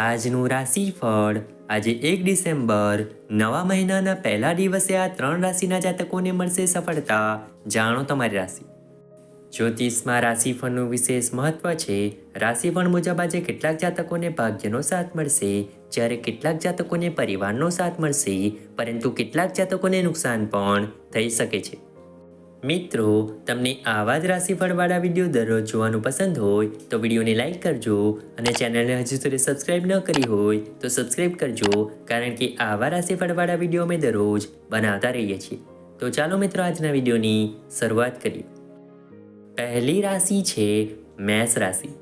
આજનું રાશિફળ આજે 1 ડિસેમ્બર નવા મહિનાના પહેલા દિવસે આ 3 રાશિના જાતકોને મળશે સફળતા. જાણો તમારી રાશિ. જ્યોતિષમાં રાશિફળનું વિશેષ મહત્વ છે. રાશિફળ મુજબ આજે કેટલાક જાતકોને ભાગ્યનો સાથ મળશે, જ્યારે કેટલાક જાતકોને પરિવારનો સાથ મળશે, પરંતુ કેટલાક જાતકોને નુકસાન પણ થઈ શકે છે. મિત્રો, તમને આવા જ રાશિફળવાળા વિડીયો દરરોજ જોવાનું પસંદ હોય તો વિડીયોને લાઈક કરજો અને ચેનલને હજુ સુધી સબસ્ક્રાઈબ ન કરી હોય તો સબસ્ક્રાઈબ કરજો, કારણ કે આવા રાશિફળવાળા વિડીયો અમે દરરોજ બનાવતા રહીએ છીએ. તો ચાલો મિત્રો, આજના વિડીયોની શરૂઆત કરીએ. પહેલી રાશિ છે મેષ રાશિ.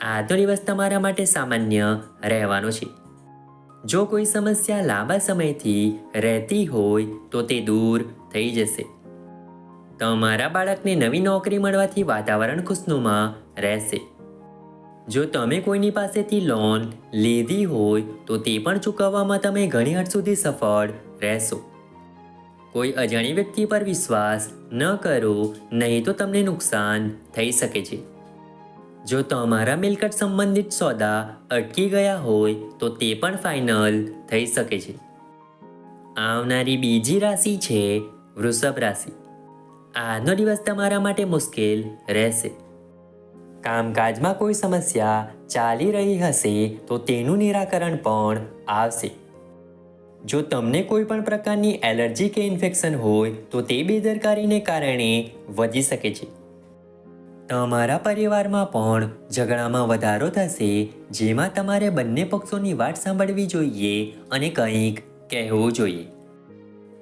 આજનો દિવસ તમારા માટે સામાન્ય રહેવાનો છે. જો કોઈ સમસ્યા લાંબા સમયથી રહેતી હોય તો તે દૂર થઈ જશે. તમારા બાળકને નવી નોકરી મળવાથી વાતાવરણ ખુશનુમા રહેશે. જો તમે કોઈની પાસેથી લોન લીધી હોય તો તે પણ ચૂકવવામાં તમે ઘણી હદ સુધી સફળ રહેશો. કોઈ અજાણી વ્યક્તિ પર વિશ્વાસ ન કરો, નહીં તો તમને નુકસાન થઈ શકે છે. જો તમારા મિલકત સંબંધિત સોદા અટકી ગયા હોય તો તે પણ ફાઇનલ થઈ શકે છે. આવનારી બીજી રાશિ છે વૃષભ રાશિ. આજનો દિવસ તમારા માટે મુશ્કેલ રહેશે. કામકાજમાં કોઈ સમસ્યા ચાલી રહી હશે તો તેનું નિરાકરણ પણ આવશે. જો તમને કોઈ પણ પ્રકારની એલર્જી કે ઇન્ફેક્શન હોય તો તે બેદરકારીને કારણે વધી શકે છે. તમારા પરિવારમાં પણ ઝઘડામાં વધારો થશે, જેમાં તમારે બંને પક્ષોની વાત સાંભળવી જોઈએ અને કંઈક કહેવું જોઈએ.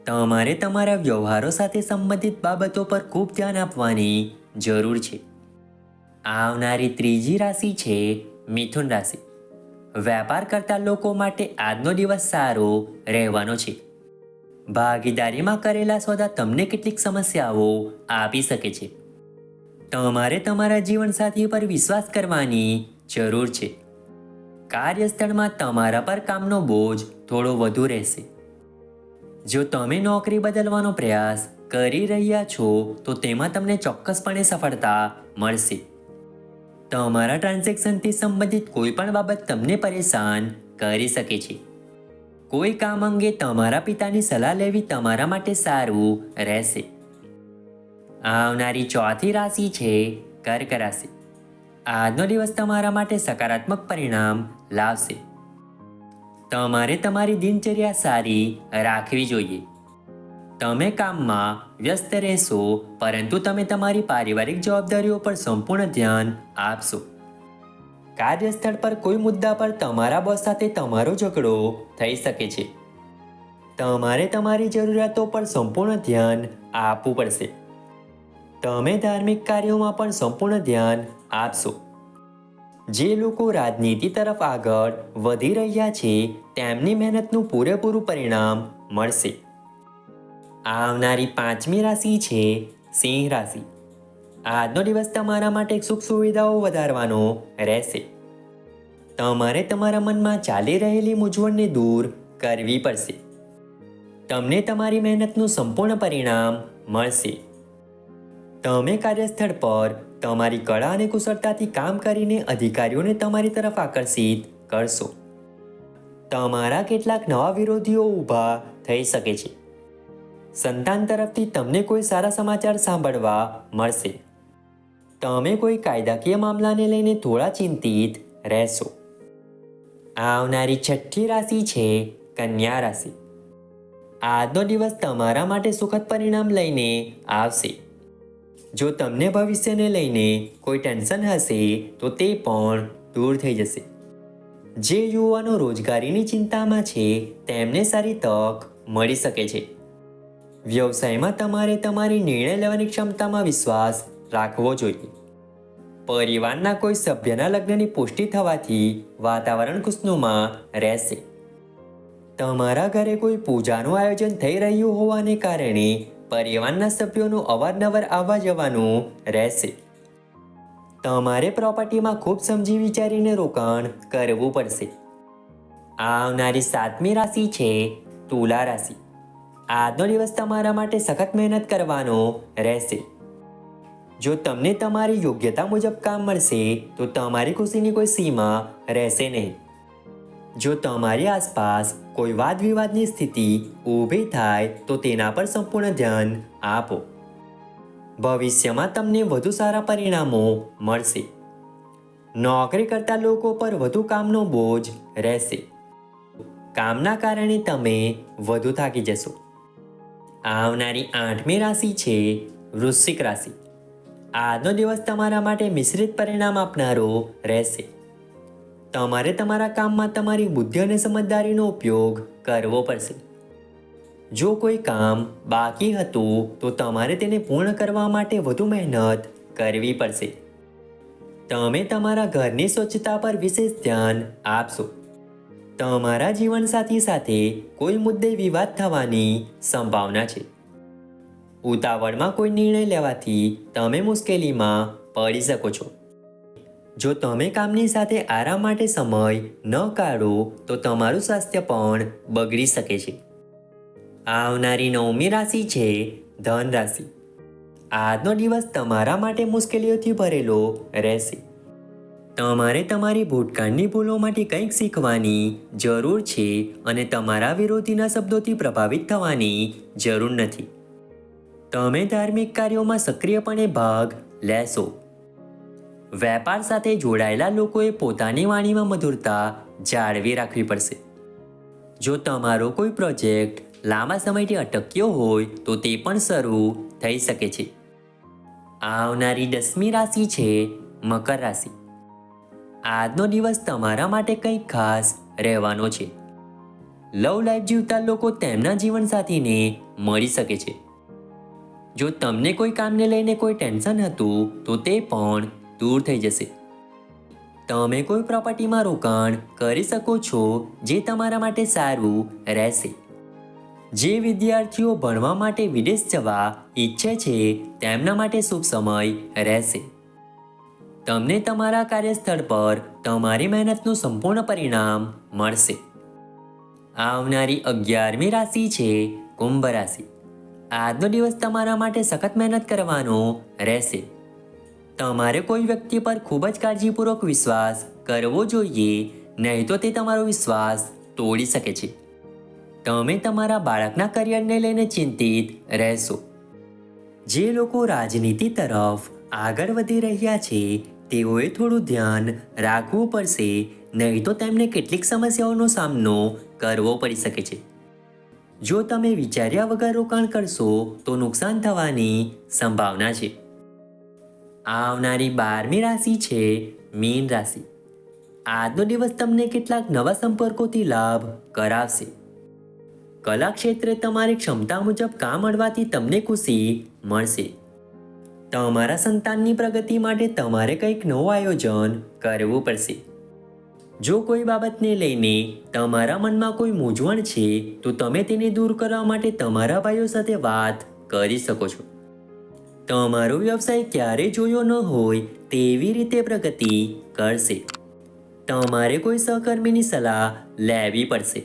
તમારે તમારા વ્યવહારો સાથે સંબંધિત બાબતો પર ખૂબ ધ્યાન આપવાની જરૂર છે. આવનારી ત્રીજી રાશિ છે મિથુન રાશિ. વેપાર કરતા લોકો માટે આજનો દિવસ સારો રહેવાનો છે. ભાગીદારીમાં કરેલા સોદા તમને કેટલીક સમસ્યાઓ આપી શકે છે. તમારે તમારા જીવનસાથી પર વિશ્વાસ કરવાની જરૂર છે. કાર્યસ્થળમાં તમારા પર કામનો બોજ થોડો વધુ રહેશે. જો તમે નોકરી બદલવાનો પ્રયાસ કરી રહ્યા છો તો તેમાં તમને ચોક્કસપણે સફળતા મળશે. તમારા ટ્રાન્ઝેક્શનથી સંબંધિત કોઈ પણ બાબત તમને પરેશાન કરી શકે છે. કોઈ કામ અંગે તમારા પિતાની સલાહ લેવી તમારા માટે સારું રહેશે. આવનારી ચોથી રાશિ છે કર્ક રાશિ. આજનો દિવસ તમારા માટે સકારાત્મક પરિણામ લાવશે. તમારે તમારી દિનચર્યા સારી રાખવી જોઈએ. તમે કામમાં વ્યસ્ત રહેશો, પરંતુ તમે તમારી પારિવારિક જવાબદારીઓ પર સંપૂર્ણ ધ્યાન આપશો. કાર્યસ્થળ પર કોઈ મુદ્દા પર તમારા બોસ સાથે તમારો ઝઘડો થઈ શકે છે. તમારે તમારી જરૂરિયાતો પર સંપૂર્ણ ધ્યાન આપવું પડશે. તમે ધાર્મિક કાર્યોમાં પણ સંપૂર્ણ ધ્યાન આપશો. જે લોકો રાજનીતિ તરફ આગળ વધી રહ્યા છે તેમની મહેનતનું પૂરેપૂરું પરિણામ મળશે. આવનારી પાંચમી રાશિ છે સિંહ રાશિ. આજનો દિવસ તમારા માટે સુખ સુવિધાઓ વધારવાનો રહેશે. તમારે તમારા મનમાં ચાલી રહેલી મૂંઝવણને દૂર કરવી પડશે. તમને તમારી મહેનતનું સંપૂર્ણ પરિણામ મળશે. તમે કાર્યસ્થળ પર તમારી કળા અને કુશળતાથી કામ કરીને અધિકારીઓને તમારી તરફ આકર્ષિત કરશો. તમારા કેટલાક નવા વિરોધીઓ ઊભા થઈ શકે છે. સંતાન તરફથી તમને કોઈ સારા સમાચાર સાંભળવા મળશે. તમે કોઈ કાયદાકીય મામલાને લઈને થોડા ચિંતિત રહેશો. આવનારી છઠ્ઠી રાશિ છે કન્યા રાશિ. આજનો દિવસ તમારા માટે સુખદ પરિણામ લઈને આવશે. જો તમને ભવિષ્યને લઈને કોઈ ટેન્શન હશે તો તે પણ દૂર થઈ જશે. જે યુવાનો રોજગારીની ચિંતામાં છે તેમને સારી તક મળી શકે છે. વ્યવસાયમાં તમારે તમારી નિર્ણય લેવાની ક્ષમતામાં વિશ્વાસ રાખવો જોઈએ. પરિવારના કોઈ સભ્યના લગ્નની પુષ્ટિ થવાથી વાતાવરણ ખુશનુમા રહેશે. તમારા ઘરે કોઈ પૂજાનું આયોજન થઈ રહ્યું હોવાને કારણે પરિવારના સભ્યોનું અવારનવાર આવવા જવાનું રહેશે. તમારે પ્રોપર્ટીમાં ખૂબ સમજી વિચારીને રોકાણ કરવું પડશે. આવનારી સાતમી રાશિ છે તુલા રાશિ. આજનો દિવસ તમારા માટે સખત મહેનત કરવાનો રહેશે. જો તમને તમારી યોગ્યતા મુજબ કામ મળશે તો તમારી ખુશીની કોઈ સીમા રહેશે નહીં. જો તમારી આસપાસ કોઈ વાદ વિવાદની સ્થિતિ ઊભી થાય તો તેના પર સંપૂર્ણ ધ્યાન આપો. ભવિષ્યમાં તમને વધુ સારા પરિણામો મળશે. નોકરી કરતા લોકો પર વધુ કામનો બોજ રહેશે. કામના કારણે તમે વધુ થાકી જશો. આવનારી 8મી રાશિ છે વૃશ્ચિક રાશિ. આજનો દિવસ તમારા માટે મિશ્રિત પરિણામ આપનારો રહેશે. તમારે તમારા કામમાં તમારી બુદ્ધિ અને સમજદારીનો ઉપયોગ કરવો પડશે. જો કોઈ કામ બાકી હતું તો તમારે તેને પૂર્ણ કરવા માટે વધુ મહેનત કરવી પડશે. તમે તમારા ઘરની સ્વચ્છતા પર વિશેષ ધ્યાન આપશો. તમારા જીવનસાથી સાથે કોઈ મુદ્દે વિવાદ થવાની સંભાવના છે. ઉતાવળમાં કોઈ નિર્ણય લેવાથી તમે મુશ્કેલીમાં પડી શકો છો. જો તમે કામની સાથે આરામ માટે સમય ન કાઢો તો તમારું સ્વાસ્થ્ય પણ બગડી શકે છે. આવનારી 9મી રાશિ છે ધન રાશિ. આજનો દિવસ તમારા માટે મુશ્કેલીઓથી ભરેલો રહેશે. તમારે તમારી ભૂતકાળની ભૂલોમાંથી કંઈક શીખવાની જરૂર છે અને તમારા વિરોધીના શબ્દોથી પ્રભાવિત થવાની જરૂર નથી. તમે ધાર્મિક કાર્યોમાં સક્રિયપણે ભાગ લેશો. વેપાર સાથે જોડાયેલા લોકોએ પોતાની વાણીમાં મધુરતા જાળવી રાખવી પડશે. જો તમારો કોઈ પ્રોજેક્ટ લાંબા સમયથી અટક્યો હોય તો તે પણ શરૂ થઈ શકે છે. આવનારી 10મી રાશિ છે મકર રાશિ. આજનો દિવસ તમારા માટે કંઈક ખાસ રહેવાનો છે. લવ લાઈફ જીવતા લોકો તેમના જીવનસાથીને મળી શકે છે. જો તમને કોઈ કામને લઈને કોઈ ટેન્શન હતું તો તે પણ દૂર થઈ જશે. તમે કોઈ પ્રોપર્ટીમાં રોકાણ કરી શકો છો જે તમારા માટે સારું રહેશે. જે વિદ્યાર્થીઓ ભણવા માટે વિદેશ જવા ઈચ્છે છે તેમના માટે શુભ સમય રહેશે. તમને તમારા કાર્યસ્થળ પર તમારી મહેનતનું સંપૂર્ણ પરિણામ મળશે. આવનારી 11મી રાશિ છે કુંભ રાશિ. આજનો દિવસ તમારા માટે સખત મહેનત કરવાનો રહેશે. તમારે કોઈ વ્યક્તિ પર ખૂબ જ કાળજીપૂર્વક વિશ્વાસ કરવો જોઈએ, નહીં તો તે તમારો વિશ્વાસ તોડી શકે છે. તમે તમારા બાળકના કરિયરને લઈને ચિંતિત રહેશો. જે લોકો રાજનીતિ તરફ આગળ વધી રહ્યા છે તેઓએ થોડું ધ્યાન રાખવું પડશે, નહીં તો તેમને કેટલીક સમસ્યાઓનો સામનો કરવો પડી શકે છે. જો તમે વિચાર્યા વગર રોકાણ કરશો તો નુકસાન થવાની સંભાવના છે. આવનારી 12મી રાશિ છે મીન રાશિ. આજનો દિવસ તમને કેટલાક નવા સંપર્કોથી લાભ કરાવશે. કલા ક્ષેત્રે તમારી ક્ષમતા મુજબ કામ મળવાથી તમને ખુશી મળશે. તમારા સંતાનની પ્રગતિ માટે તમારે કંઈક નવું આયોજન કરવું પડશે. જો કોઈ બાબતને લઈને તમારા મનમાં કોઈ મૂંઝવણ છે તો તમે તેને દૂર કરવા માટે તમારા ભાઈઓ સાથે વાત કરી શકો છો. તમારો વ્યવસાય ક્યારેય જોયો ન હોય તેવી રીતે પ્રગતિ કરશે. તમારે કોઈ સહકર્મીની સલાહ લેવી પડશે.